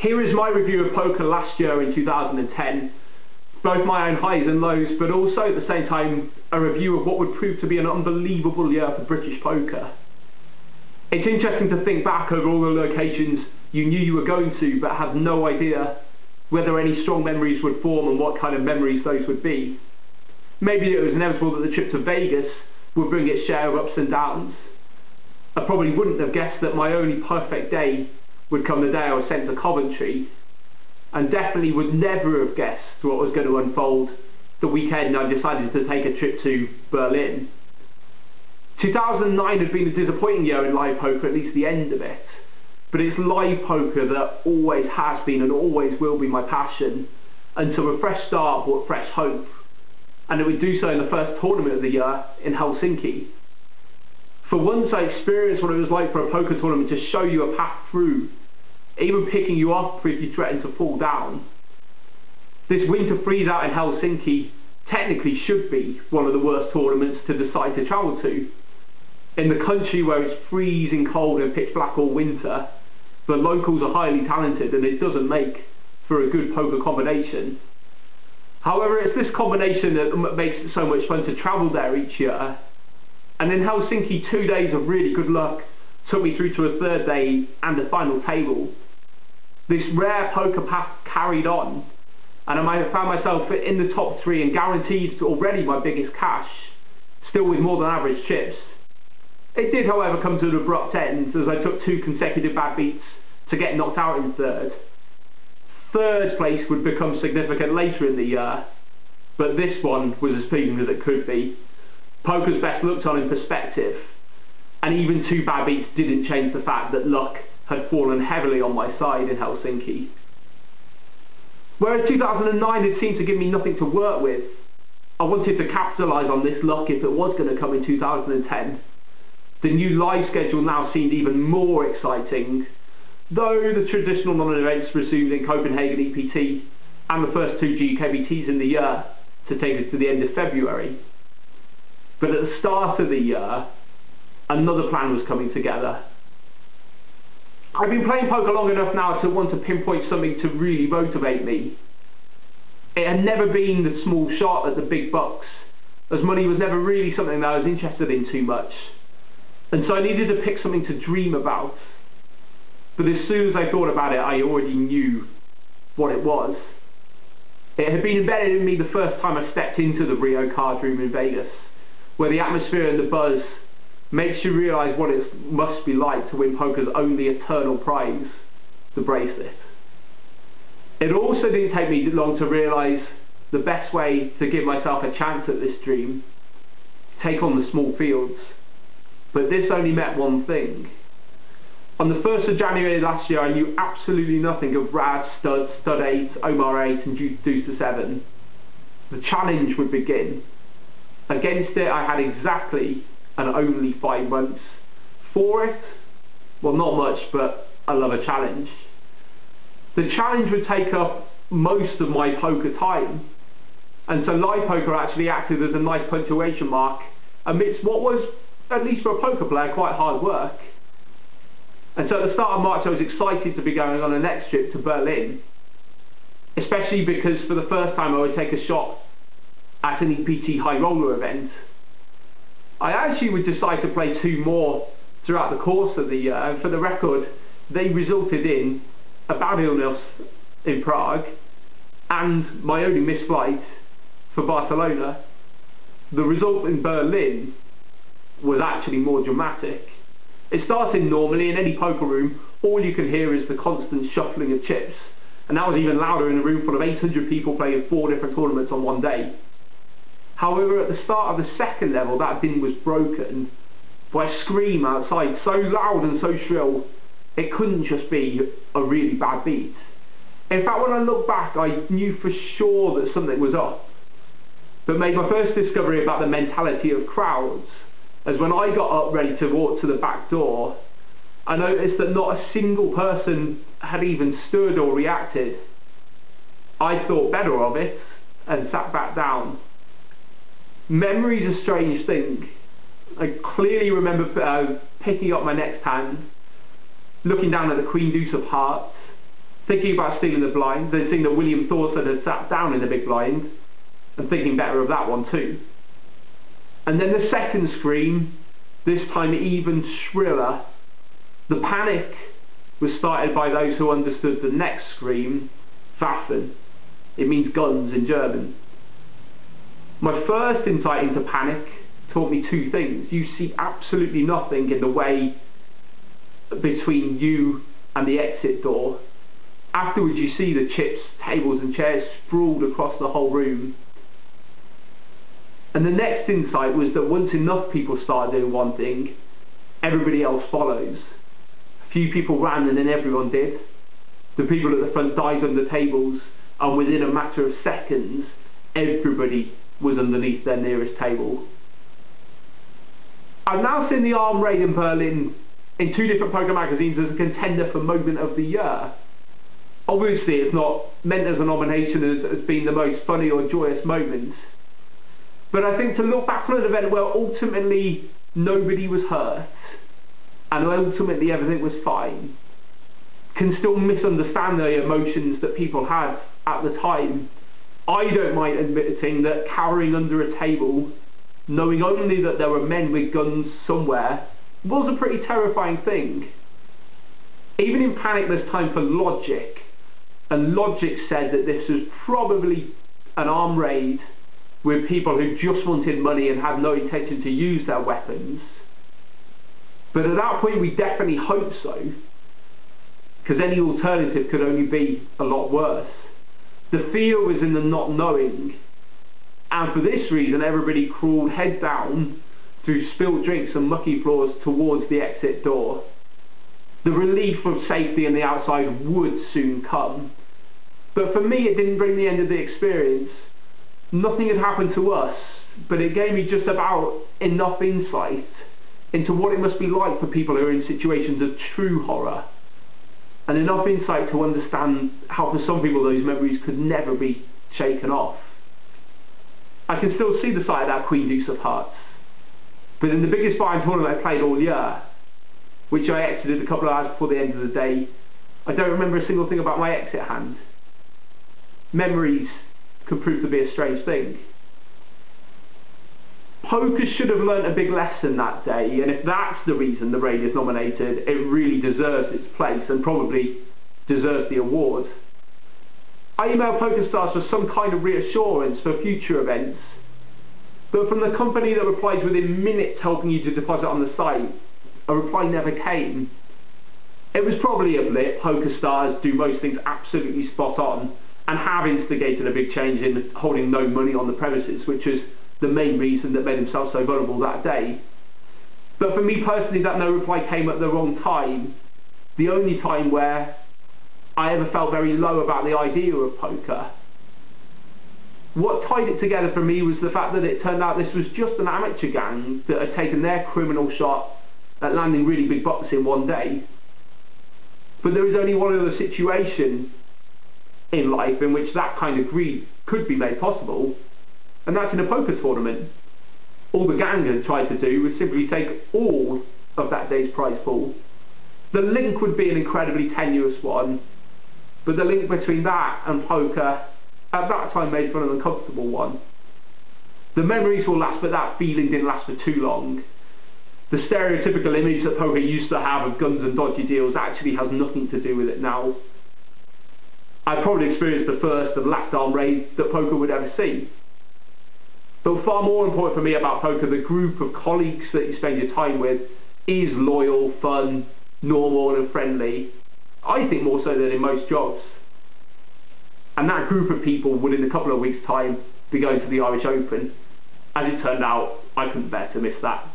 Here is my review of poker last year in 2010, both my own highs and lows, but also at the same time a review of what would prove to be an unbelievable year for British poker. It's interesting to think back over all the locations you knew you were going to but had no idea whether any strong memories would form and what kind of memories those would be. Maybe it was inevitable that the trip to Vegas would bring its share of ups and downs. I probably wouldn't have guessed that my only perfect day would come the day I was sent to Coventry, and definitely would never have guessed what was going to unfold the weekend I decided to take a trip to Berlin. 2009 had been a disappointing year in live poker, at least the end of it, but it's live poker that always has been and always will be my passion, until a fresh start brought fresh hope, and it would do so in the first tournament of the year in Helsinki. For once I experienced what it was like for a poker tournament to show you a path through, even picking you up if you threaten to fall down. This winter freeze out in Helsinki technically should be one of the worst tournaments to decide to travel to. In the country where it's freezing cold and pitch black all winter, the locals are highly talented and it doesn't make for a good poker combination. However, it's this combination that makes it so much fun to travel there each year. And in Helsinki, 2 days of really good luck took me through to a third day and a final table. This rare poker path carried on, and I found myself in the top 3 and guaranteed already my biggest cash, still with more than average chips. It did, however, come to an abrupt end as I took 2 consecutive bad beats to get knocked out in third. Third place would become significant later in the year, but this one was as pleasing as it could be. Poker's best looked on in perspective, and even 2 bad beats didn't change the fact that luck had fallen heavily on my side in Helsinki. Whereas 2009 had seemed to give me nothing to work with, I wanted to capitalise on this luck if it was going to come in 2010. The new live schedule now seemed even more exciting, though the traditional non-events resumed in Copenhagen EPT and the first 2 GKBTs in the year to take us to the end of February. But at the start of the year, another plan was coming together. I've been playing poker long enough now to want to pinpoint something to really motivate me. It had never been the small shot at the big bucks, as money was never really something that I was interested in too much. And so I needed to pick something to dream about. But as soon as I thought about it, I already knew what it was. It had been embedded in me the first time I stepped into the Rio card room in Vegas, where the atmosphere and the buzz makes you realise what it must be like to win poker's only eternal prize, the bracelet. It also didn't take me long to realise the best way to give myself a chance at this dream, take on the small fields. But this only meant one thing. On the 1st of January last year, I knew absolutely nothing of Rad, Stud, Stud 8, Omar 8 and Deuce to 7. The challenge would begin. Against it, I had exactly and only 5 months. For it, well, not much, but I love a challenge. The challenge would take up most of my poker time, and so live poker actually acted as a nice punctuation mark amidst what was, at least for a poker player, quite hard work. And so at the start of March I was excited to be going on a next trip to Berlin, especially because for the first time I would take a shot at an EPT high roller event. I actually would decide to play 2 more throughout the course of the year, and for the record, they resulted in a bad illness in Prague and my only missed flight for Barcelona. The result in Berlin was actually more dramatic. It started normally. In any poker room, all you can hear is the constant shuffling of chips, and that was even louder in a room full of 800 people playing 4 different tournaments on one day. However, at the start of the second level, that din was broken by a scream outside, so loud and so shrill, it couldn't just be a really bad beat. In fact, when I look back, I knew for sure that something was up, but made my first discovery about the mentality of crowds, as when I got up ready to walk to the back door, I noticed that not a single person had even stood or reacted. I thought better of it and sat back down. Memory's a strange thing. I clearly remember picking up my next hand, looking down at the Queen Deuce of Hearts, thinking about stealing the blind, then seeing that William Thorson had sat down in the big blind, and thinking better of that one too. And then the second scream, this time even shriller. The panic was started by those who understood the next scream, Waffen. It means guns in German. My first insight into panic taught me two things. You see absolutely nothing in the way between you and the exit door. Afterwards you see the chips, tables and chairs sprawled across the whole room. And the next insight was that once enough people start doing one thing, everybody else follows. A few people ran and then everyone did. The people at the front dived under tables, and within a matter of seconds, everybody was underneath their nearest table. I've now seen the arm raid in Berlin in two different poker magazines as a contender for Moment of the Year. Obviously it's not meant as a nomination as being the most funny or joyous moment, but I think to look back on an event where ultimately nobody was hurt and ultimately everything was fine can still misunderstand the emotions that people had at the time. I don't mind admitting that cowering under a table, knowing only that there were men with guns somewhere, was a pretty terrifying thing. Even in panic there's time for logic, and logic said that this was probably an armed raid with people who just wanted money and had no intention to use their weapons. But at that point we definitely hoped so, because any alternative could only be a lot worse. The fear was in the not knowing, and for this reason everybody crawled head down through spilt drinks and mucky floors towards the exit door. The relief of safety on the outside would soon come, but for me it didn't bring the end of the experience. Nothing had happened to us, but it gave me just about enough insight into what it must be like for people who are in situations of true horror, and enough insight to understand how for some people those memories could never be shaken off. I can still see the side of that Queen Deuce of Hearts, but in the biggest buy-in tournament I played all year, which I exited a couple of hours before the end of the day, I don't remember a single thing about my exit hand. Memories can prove to be a strange thing. Poker should have learnt a big lesson that day, and if that's the reason the raid is nominated, it really deserves its place and probably deserves the award. I emailed PokerStars for some kind of reassurance for future events, but from the company that replies within minutes helping you to deposit on the site, a reply never came. It was probably a blip. PokerStars do most things absolutely spot on and have instigated a big change in holding no money on the premises, which is the main reason that made themselves so vulnerable that day. But for me personally, that no reply came at the wrong time. The only time where I ever felt very low about the idea of poker. What tied it together for me was the fact that it turned out this was just an amateur gang that had taken their criminal shot at landing really big bucks in one day. But there is only one other situation in life in which that kind of greed could be made possible, and that's in a poker tournament. All the gang had tried to do was simply take all of that day's prize pool. The link would be an incredibly tenuous one, but the link between that and poker at that time made for an uncomfortable one. The memories will last, but that feeling didn't last for too long. The stereotypical image that poker used to have of guns and dodgy deals actually has nothing to do with it now. I probably experienced the first and last arm raid that poker would ever see. But far more important for me about poker, the group of colleagues that you spend your time with is loyal, fun, normal and friendly. I think more so than in most jobs. And that group of people would in a couple of weeks' time be going to the Irish Open. As it turned out, I couldn't bear to miss that.